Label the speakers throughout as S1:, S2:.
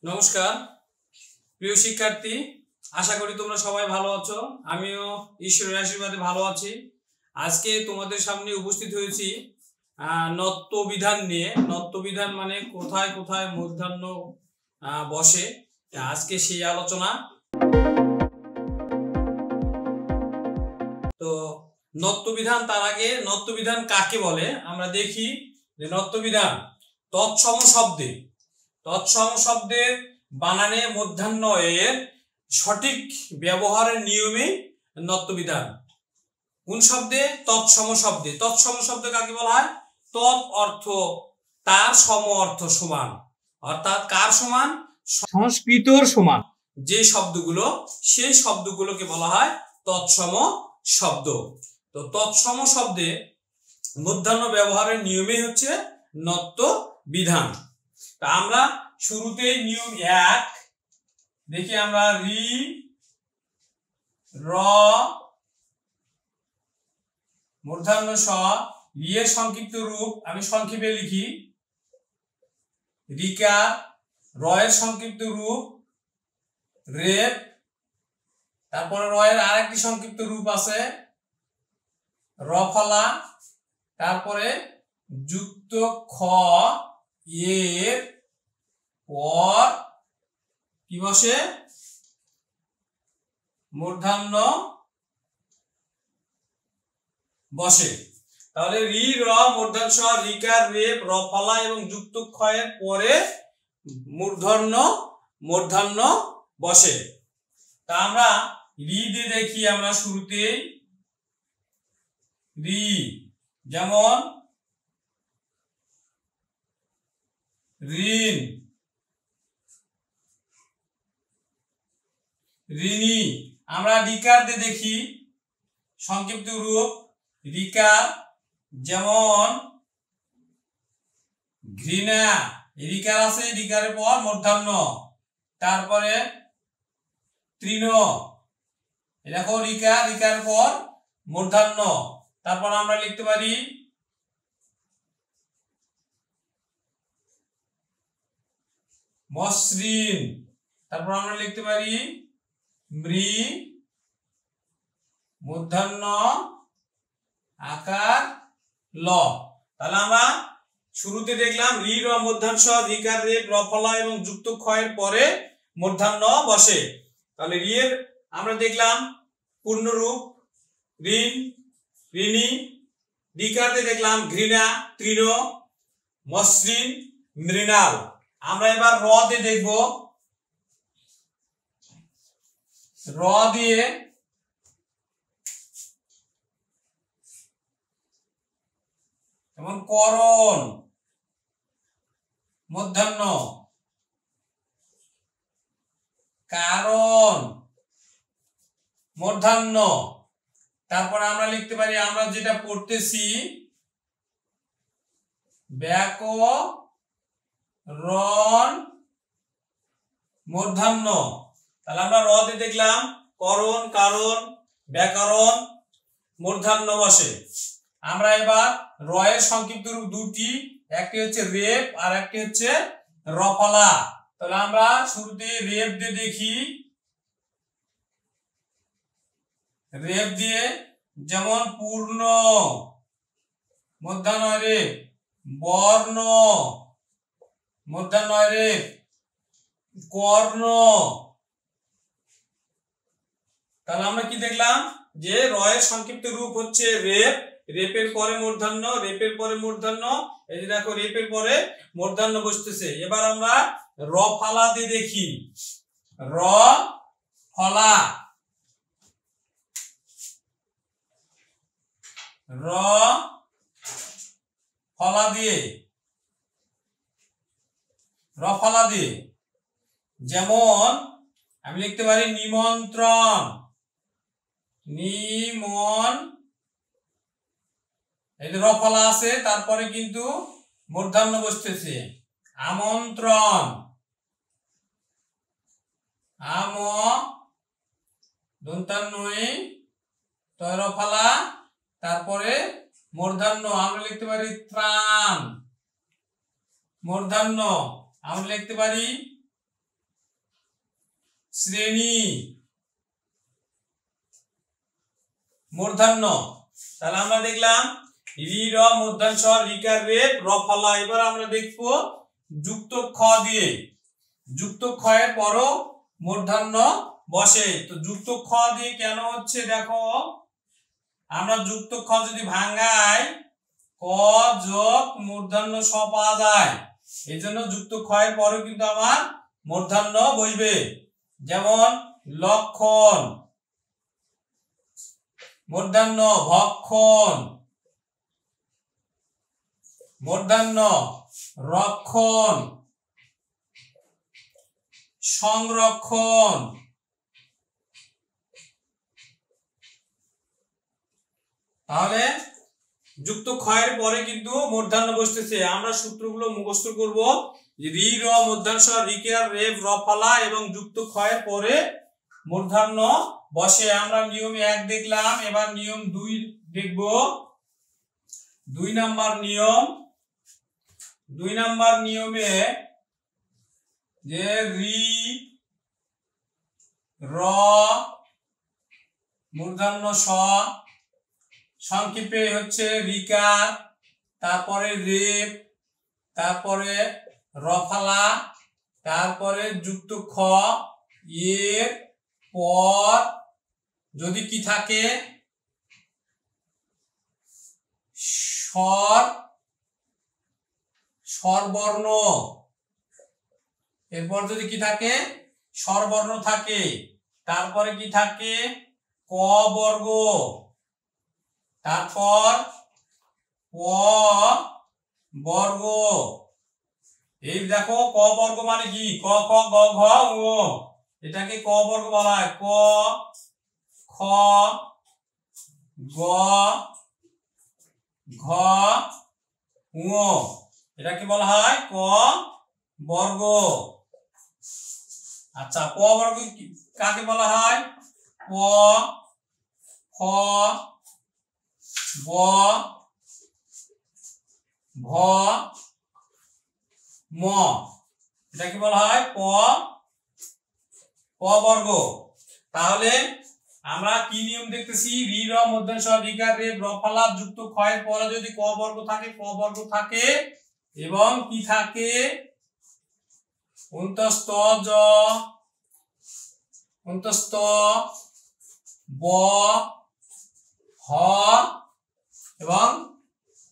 S1: নমস্কার প্রিয় শিক্ষার্থী, আশা করি তোমরা সবাই ভালো আছো। আমিও ঈশ্বরের আশীর্বাদে ভালো আছি। আজকে তোমাদের সামনে উপস্থিত হয়েছি নত্ব বিধান নিয়ে। নত্ব বিধান মানে কোথায় কোথায় মূর্ধন্য বসে, আজকে সেই আলোচনা। তো নত্ব বিধান, তার আগে নত্ব বিধান কাকে বলে আমরা দেখি। যে নত্ব বিধান তৎসম শব্দের বানানে মূর্ধন্য এর সঠিক ব্যবহারের নিয়মে নত্ব বিধান। কোন শব্দে? তৎসম শব্দে। তৎসম শব্দ কাকে বলা হয়? তৎ অর্থ তার, সম অর্থ সমান, অর্থাৎ কার সমান? সংস্কৃতর সমান যে শব্দগুলো, সেই শব্দগুলোকে বলা হয় তৎসম শব্দ। তো তৎসম শব্দে মূর্ধন্য ব্যবহারের নিয়মই হচ্ছে নত্ব বিধান। তা আমরা শুরুতেই নিয়ম 1 দেখি। আমরা রি, র, মূর্ধন্য স, রি এর সংক্ষিপ্ত রূপ আমি সংক্ষেপে লিখি রিকার, র এর সংক্ষিপ্ত রূপ রেপ, তারপরে র এর আরেকটি সংক্ষিপ্ত রূপ আছে রফলা, তারপরে যুক্ত খ এর পর কি বসে? মূর্ধন্য বসে। তাহলে রি, র, মূর্ধন্য স, রিকার, রেপ, রফলা এবং যুক্ত খ এর পরে মূর্ধন্য বসে। তা আমরা রি দিয়ে দেখি। আমরা শুরুতেই রি, যেমন ঋণ, ঋণী। আমরা রিকার দিয়ে দেখি সংক্ষিপ্ত রূপ রিকার, যেমন ঘৃণা। রিকার আছে, রিকারের পর মূর্ধন্য, তারপরে তৃণ। দেখো রিকার, রিকার পর মূর্ধন্য, তারপর আমরা লিখতে পারি মসৃণ, তারপর আমরা লিখতে পারি মৃ, মূর্ধন্য আকার ল। তাহলে আমরা শুরুতে দেখলাম রি, র, মূর্ধন্য স, রিকার, রেপ, রফলা এবং যুক্ত খ এর পরে মূর্ধন্য বসে। তাহলে রি এর আমরা দেখলাম পূর্ণরূপ ঋণ, ঋণী। রিকার দিয়ে দেখলাম ঘৃণা, তৃণ, মসৃণ, মৃণাল। আমরা এবার র দিয়ে দেখব। র দিয়ে যেমন করণ, মূর্ধন্য, কারণ, মূর্ধন্য। তারপর আমরা লিখতে পারি, আমরা যেটা পড়তেছি ব্যাকরণ, মূর্ধন্য। তাহলে আমরা র দিয়ে দেখলাম করণ, কারণ, ব্যাকরণ, মূর্ধন্য বসে। আমরা এবার র এর সংক্ষিপ্ত রূপ দুটি, একটি হচ্ছে রেপ আর একটি হচ্ছে রফলা। তাহলে আমরা শুরুতে রেপ দিয়ে দেখি। রেপ দিয়ে যেমন পূর্ণ, মূর্ধন্য রেপ, বর্ণ, মূর্ধন্য রেপ, কর্ণ। তাহলে আমরা কি দেখলাম? যে র এর সংক্ষিপ্ত রূপ হচ্ছে রেপ, রেপের পরে মূর্ধন্য, রেপের পরে মূর্ধন্য। এই যে দেখো রেপের পরে মূর্ধন্য বসতেছে। এবার আমরা র ফালা দিয়ে দেখি। র ফলা, র ফলা দিয়ে, র ফলা দিয়ে যেমন আমি লিখতে পারি নিমন্ত্রণ, এই যে র ফলা আছে, তারপরে কিন্তু মূর্ধন্য বসতেছে। আমন্ত্রণ, আম দন্তান্নই তৈর ফলা, তারপরে মূর্ধন্য। আমরা লিখতে পারি ত্রাণ, মূর্ধন্য। আমরা লিখতে পারি শ্রেণী মূর্ধন্য। তাহলে আমরা দেখলাম রি র মূর্ধন্য স রিকার রেপ র ফলা। এবার আমরা দেখবো যুক্ত খ দিয়ে। যুক্ত খ এর পরও মূর্ধন্য বসে। তো যুক্ত খ দিয়ে কেন হচ্ছে দেখো, আমরা যুক্ত খ যদি ভাঙাই ক যোগ মূর্ধন্য স পাওয়া যায়। এই জন্য যুক্ত খ এর পরেও কিন্তু আমার মূর্ধন্য বসবে। যেমন লক্ষণ মূর্ধন্য, ভক্ষণ মূর্ধন্য, রক্ষণ, সংরক্ষণ। তাহলে যুক্ত খ এর পরে কিন্তু মূর্ধন্য বসতেছে। আমরা সূত্রগুলো মুখস্থ করব। রি র মূর্ধন্য স রিকার রেপ র ফলা এবং যুক্ত খ এর পরে মূর্ধন্য বসে। আমরা নিয়ম 1 দেখলাম, এবার নিয়ম 2 দেখব। 2 নাম্বার নিয়ম। 2 নাম্বার নিয়মে যে রি র মূর্ধন্য স সংক্ষেপে হচ্ছে রিকার, তারপরে রেপ, তারপরে রফালা, তারপরে যুক্ত খ এর পর যদি কি থাকে স্বরবর্ণ, এরপর যদি কি থাকে স্বরবর্ণ থাকে, তারপরে কি থাকে ক বর্গ, তারপর প বর্গ। এই দেখো ক বর্গ মানে কি ক খ গ ঘ ঙ, এটাকে ক বর্গ বলা হয়। ক খ গ ঘ ঙ, এটাকে বলা হয় ক বর্গ। আচ্ছা, প বর্গ কাকে বলা হয়? প খ ব ভ ম, এটাকে বলা হয় প বর্গ। তাহলে আমরা কি নিয়ম দেখতেছি? রি র মূর্ধন্য স রিকার রেপ র ফলা যুক্ত খ এর পরে যদি ক বর্গ থাকে প বর্গ থাকে এবং কি থাকে অন্তস্থ জ অন্তস্থ ব হ এবং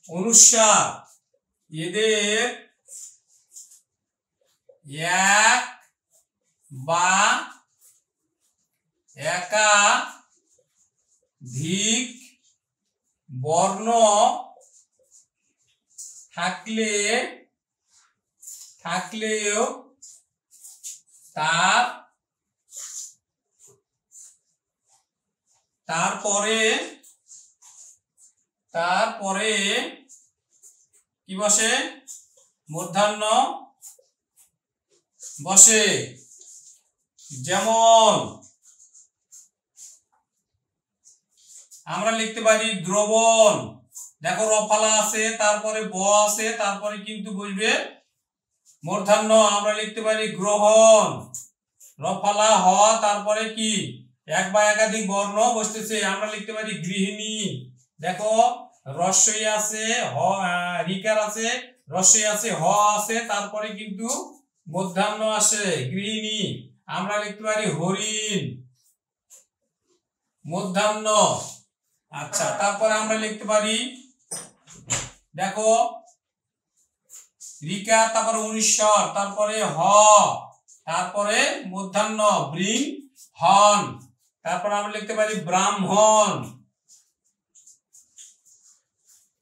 S1: অনুস্বার, এদের এক বা একাধিক বর্ণ থাকলেও তারপরে কি বসে? মূর্ধন্য বসে। যেমন আমরা লিখতে পারি দ্রবণ। দেখো রফালা আছে, তারপরে ব আছে, তারপরে কিন্তু বসবে মূর্ধন্য। আমরা লিখতে পারি গ্রহণ, রফালা হ, তারপরে কি এক বা একাধিক বর্ণ বসতেছে। আমরা লিখতে পারি গৃহিণী। দেখো রস্বই আছে, হ রিকার আছে, রস্বই আছে, হ আছে, তারপরে কিন্তু মূর্ধন্য আসে গৃহিণী। আমরা লিখতে পারি হরিণ, মূর্ধন্য। আচ্ছা, তারপরে আমরা লিখতে পারি দেখো রিকার, তারপরে অনুস্বার, তারপরে হ, তারপরে মূর্ধন্য বৃং হন, তারপর আমরা লিখতে পারি ব্রাহ্মণ,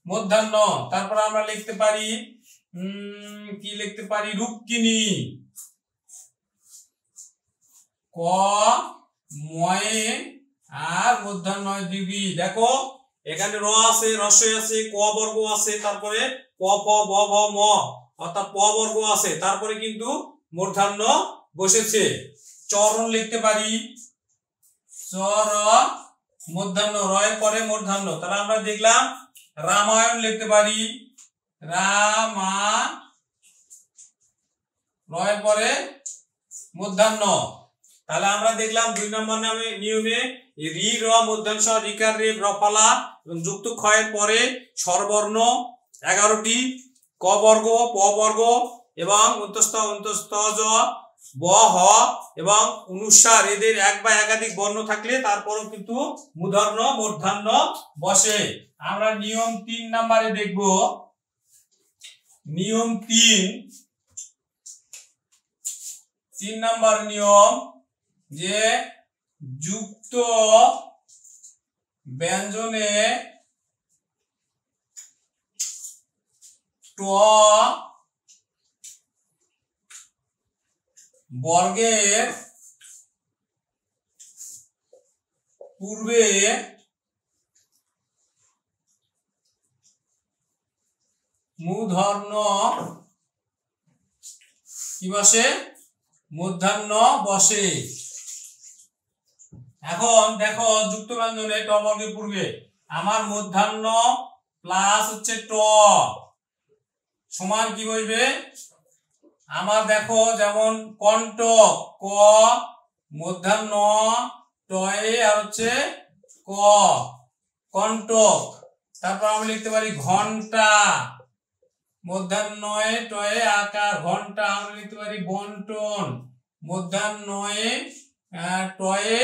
S1: মূর্ধন্য। তারপর আমরা লিখতে পারি কি লিখতে পারি রুক্মিণী, ক ময়ে আর মূর্ধন্য দিবি। দেখো এখানে র আছে, রস্বই আছে, ক বর্গ আছে, তারপরে প ফ ব ভ ম অর্থাৎ প বর্গ আছে, তারপরে কিন্তু মূর্ধন্য বসেছে। চরণ লিখতে পারি চর মূর্ধন্য, র এর পরে মূর্ধন্য। তাহলে আমরা দেখলাম রামায়ণ লিখতে পারি রামা, র এর পরে মূর্ধন্য। তাহলে আমরা দেখলাম 2 নম্বর নিয়মে রি র মূর্ধন্য রিকার রে রফলা এবং যুক্ত ক্ষয়ের পরে স্বরবর্ণ 11টি, ক বর্গ, প বর্গ এবং অন্তস্থ জ, ব, হ এবং অনুস্বার এদের এক বা একাধিক বর্ণ থাকলে তারপরও কিন্তু মূর্ধন্য বসে। আমরা নিয়ম 3 নম্বরে দেখব। নিয়ম 3 নম্বর নিয়ম যে যুক্ত ব্যঞ্জনে ট বর্গের পূর্বে মূর্ধন্য কি বসে? মূর্ধন্য বসে। এখন দেখো যুক্ত ব্যঞ্জনে ট বর্গের পূর্বে আমার মূর্ধন্য প্লাস হচ্ছে ট সমান কি বসবে? আমার দেখো যেমন কণ্ঠক ক মূর্ধন্য টয়ে আর হচ্ছে ক কণ্ঠক। তারপর আমরা লিখতে পারি ঘন্টা মূর্ধন্যয়ে টয়ে আকার ঘন্টা। আমরা লিখতে পারি বন্টন মূর্ধন্যয়ে টয়ে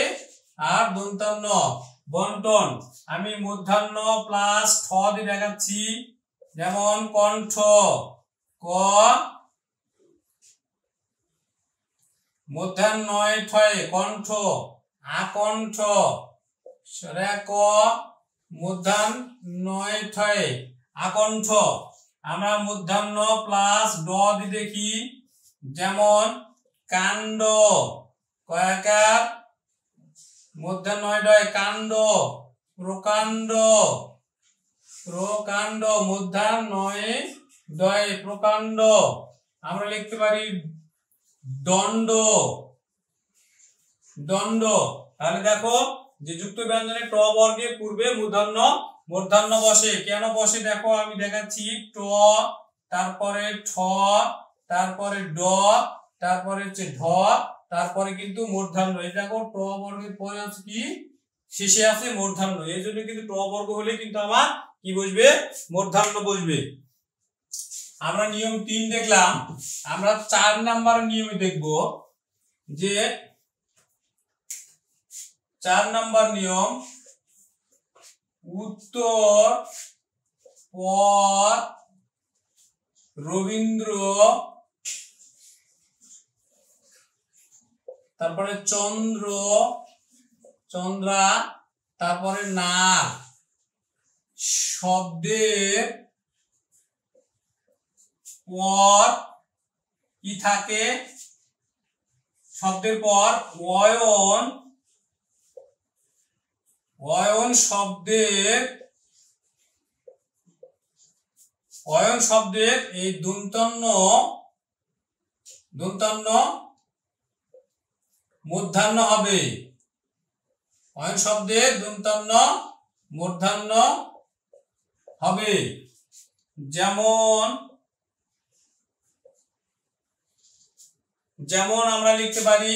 S1: আর দন্তন্য বন্টন। আমি মূর্ধন্য প্লাস ঠ দিয়ে দেখাচ্ছি, যেমন কণ্ঠ ক মূর্ধন্যয়ে ঠয়ে কণ্ঠ আকণ্ঠ ক মূর্ধন্যয়ে ঠয়ে আকণ্ঠ। আমরা মূর্ধন্য প্লাস ড দিয়ে দেখি, যেমন কাণ্ড কয়াকার মূর্ধন্যয়ে ডয় কাণ্ড প্রকাণ্ড প্রকাণ্ড মূর্ধন্যয়ে ডয় প্রকাণ্ড। আমরা লিখতে পারি দণ্ড দণ্ড। তাহলে দেখো যে যুক্ত ব্যঞ্জনে ট বর্গের পূর্বে মূর্ধন্য বসে। কেন বসে দেখো আমি দেখাচ্ছি। ট তারপরে ঠ তারপরে ড তারপরে হচ্ছে ঢ তারপরে কিন্তু মূর্ধন্য। এই দেখো ট বর্গের পরে আছে কি শেষে আছে মূর্ধন্য। এই জন্য কিন্তু ট বর্গ হলে কিন্তু আমার কি বসবে? মূর্ধন্য বসবে। আমরা নিয়ম 3 দেখলাম। আমরা 4 নাম্বার নিয়মে দেখব যে 4 নাম্বার নিয়ম উত্তর পর রবীন্দ্র তারপরে চন্দ্র চন্দ্রা তারপরে না শব্দের পর কি থাকে? শব্দের পর অয়ন অয়ন শব্দের এই দন্তন্য মূর্ধন্য হবে। অয়ন শব্দের দন্তন্য মূর্ধন্য হবে। যেমন আমরা লিখতে পারি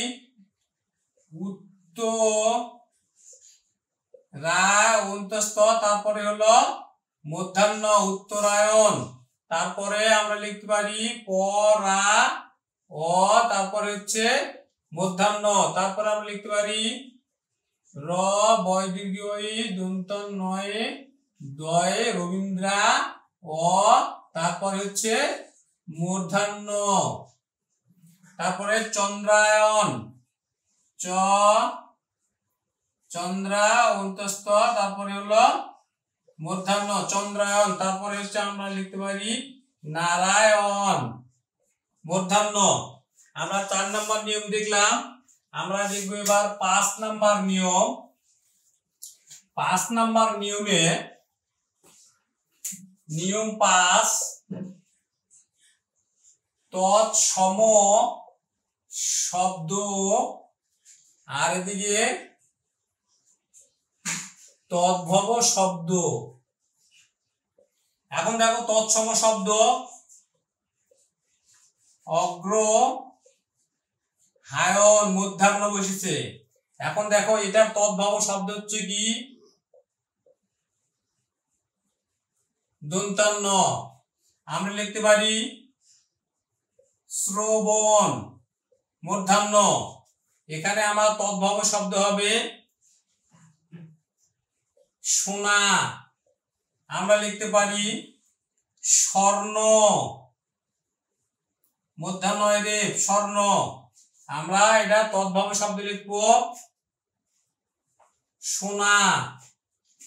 S1: উত্তরায়ন্তস্থ তারপরে হলো মূর্ধন্য উত্তরায়ণ। তারপরে আমরা লিখতে পারি পরা অ তারপরে হচ্ছে মূর্ধন্য। তারপরে আমরা লিখতে পারি র বয় দীর্ঘ দন্তন্যয়ে দয়ে রবীন্দ্রা অ তারপরে হচ্ছে মূর্ধন্য। তারপরে চন্দ্রায়ন চ চন্দ্রা অন্তস্থ তারপরে হলো মূর্ধন্য চন্দ্রায়ন। তারপরে হচ্ছে আমরা লিখতে পারি নারায়ণ মূর্ধন্য। আমরা 4 নম্বর নিয়ম দেখলাম। আমরা দেখব এবার 5 নম্বর নিয়ম। 5 নম্বর নিয়মে নিয়ম 5 তৎসম শব্দ আর এদিকে তদ্ভব শব্দ। এখন দেখো তৎসম শব্দ অগ্র হায়ন মূর্ধন্য বসেছে। এখন দেখো এটার তদ্ভব শব্দ হচ্ছে কি দন্তান্ন। আমরা লিখতে পারি শ্রবণ মূর্ধন্য। এখানে আমার তদ্ভব শব্দ হবে সোনা। আমরা লিখতে পারি স্বর্ণ মূর্ধন্য রেফ স্বর্ণ। আমরা এটা তদ্ভব শব্দ লিখব সোনা।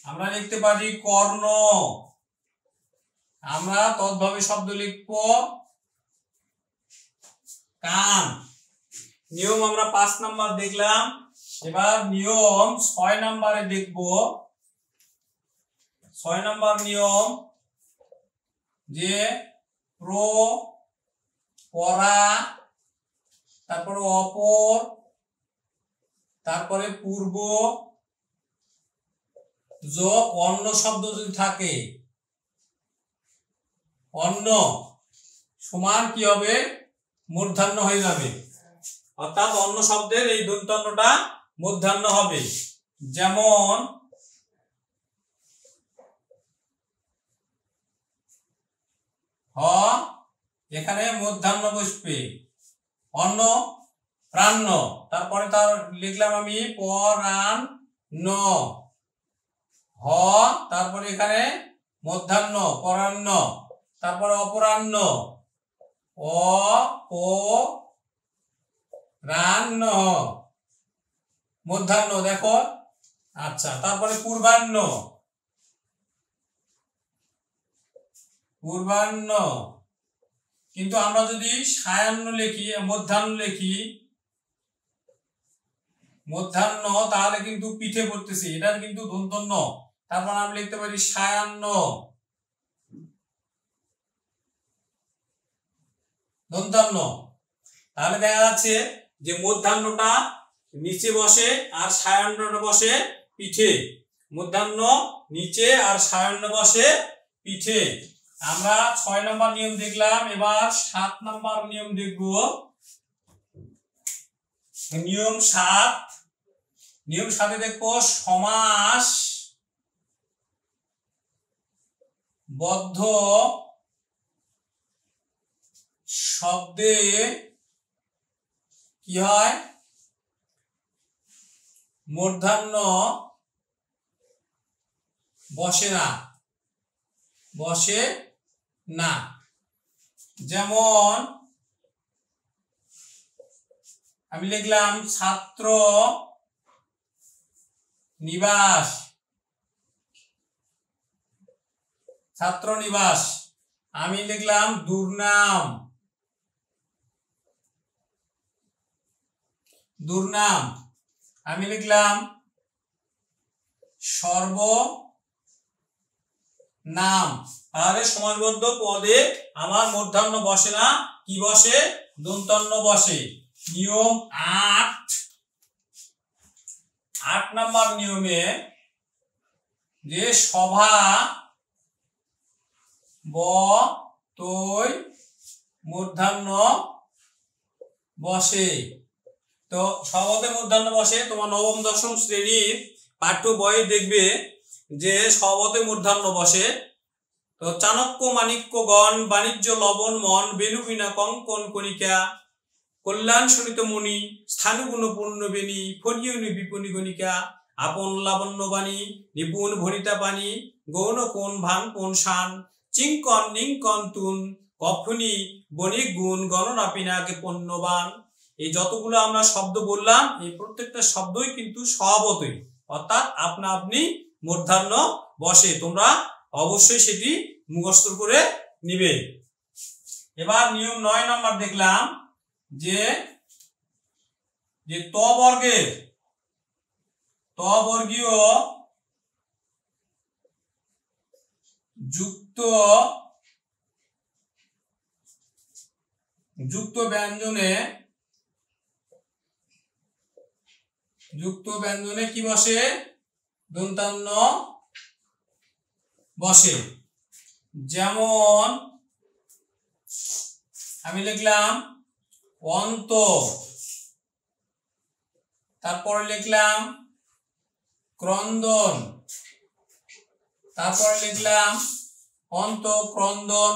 S1: আমরা লিখতে পারি কর্ণ। আমরা তদ্ভব শব্দ লিখব কান। নিয়ম আমরা 5 নাম্বার দেখলাম। এবার নিয়ম 6 নাম্বারে দেখব। 6 নাম্বার নিয়ম যে প্র পরা, তারপরে অপর, তারপরে পূর্ব, যোগ অন্য শব্দ যদি থাকে অন্য সমান কি হবে মূর্ধন্য হয়ে যাবে। অর্থাৎ অন্য শব্দের এই দন্তান্নটা মূর্ধন্য হবে। যেমন হ, এখানে মূর্ধন্য বসবে অন্য প্রাণ। তারপরে তার লিখলাম আমি পরাণ হ, তারপরে এখানে মূর্ধন্য পরান্ন, তারপরে অপরাহ্ন অপরাহ্ন মূর্ধন্য দেখো। আচ্ছা, তারপরে পূর্বাহ্ন পূর্বাহ্ন। কিন্তু আমরা যদি সায়াহ্ন লিখি মধ্যাহ্ন লিখি মধ্যাহ্ন তাহলে কিন্তু পিঠে পড়তেছি, এটা কিন্তু দন্তন্য। তারপর আমরা লিখতে পারি সায়াহ্ন দন্তান্ন। তাহলে দেখা যাচ্ছে যে মধ্যাহ্নটা নিচে বসে আর সায়াহ্নটা বসে পিঠে। মধ্যাহ্ন নিচে আর সায়াহ্ন বসে পিঠে। আমরা 6 নম্বর নিয়ম দেখলাম। এবার 7 নম্বর নিয়ম দেখব। নিয়ম 7। নিয়ম 7 দেখবো সমাস বদ্ধ শব্দে কি হয় মূর্ধন্য বসে না। যেমন আমি লিখলাম ছাত্র নিবাস ছাত্র নিবাস। আমি লিখলাম দুর্নাম দুর্নাম। আমি লিখলাম সর্বনাম। তাহলে সমাসবদ্ধ পদে আমার মূর্ধন্য বসে না, কি বসে দন্তান্ন বসে। নিয়ম 8 নম্বর নিয়মে যে সভা তৈ মূর্ধন্য বসে। তো সভাতে মূর্ধন্য বসে। তোমার নবম দশম শ্রেণীর পাঠ্য বই দেখবে যে সভাতে মূর্ধন্য বসে। তো চাণক্য মাণিক্যগণ বাণিজ্য লবণ মন বেনু বিনা কঙ্কন কণিকা কল্যাণ শোণিত মুনি স্থানুগুণ পূর্ণ বেনি ফণিয়নি বিপণী গণিকা আপন লাবণ্য বাণী নিপুণ ভরিতা পানি গৌণ কোন ভান কোন শান চিঙ্কন নিঙ্কন তুন কফনি বণিক গুণ গণনা পিনাকে পণ্যবান। এই যতগুলো আমরা শব্দ বললাম এই প্রত্যেকটা শব্দই কিন্তু স্বভাবতই, অর্থাৎ আপনা আপনি মূর্ধন্য বসে। তোমরা অবশ্যই সেটি মুখস্থ করে নিবে। এবার নিয়ম 9 নম্বর দেখলাম যে ত বর্গীয় যুক্ত ব্যঞ্জনে কি বসে দন্তান্ন বসে। যেমন আমি লিখলাম অন্ত তারপরে লিখলাম ক্রন্দন, তারপরে লিখলাম অন্তঃক্রন্দন,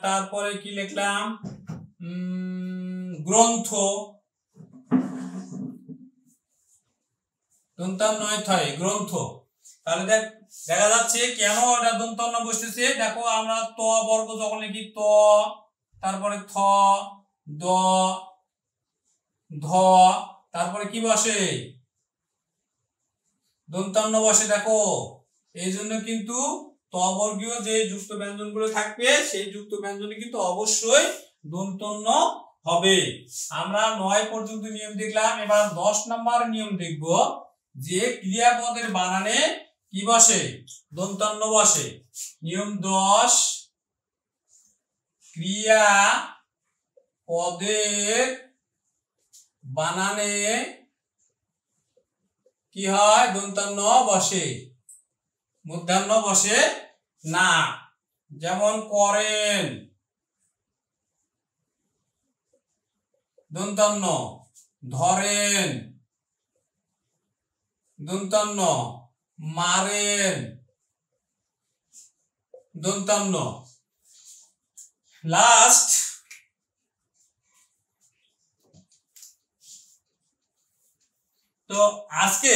S1: তারপরে কি লিখলাম গ্রন্থ, দন্তান্ন থয় গ্রন্থ। তাহলে দেখা যাচ্ছে কেন এটা দন্তান্ন বসতেছে। দেখো আমরা ত বর্গ যখন লিখি ত, তারপরে থ, দ, ধ, তারপরে কি বসে দন্তান্ন বসে। দেখো এই জন্য কিন্তু ত বর্গীয় যে যুক্ত ব্যঞ্জন গুলো থাকবে সেই যুক্ত ব্যঞ্জনে কিন্তু অবশ্যই দন্তান্ন হবে। আমরা 9 পর্যন্ত নিয়ম দেখলাম, এবার 10 নম্বর নিয়ম দেখব যে ক্রিয়াপদের বানানে কি বসে দন্তান্ন বসে। নিয়ম 10, ক্রিয়া পদের বানানে কি হয় দন্তান্ন বসে, মূর্ধন্য বসে না। যেমন করেন দন্তান্ন, ধরেন দন্তান্ন, মারেন দন্তান্ন। লাস্ট তো আজকে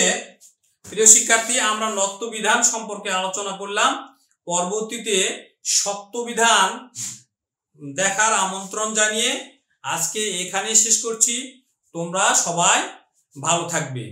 S1: প্রিয় শিক্ষার্থী আমরা নত্ব বিধান সম্পর্কে আলোচনা করলাম। পরবর্তীতে সত্য বিধান দেখার আমন্ত্রণ জানিয়ে আজকে এখানেই শেষ করছি। তোমরা সবাই ভালো থাকবে।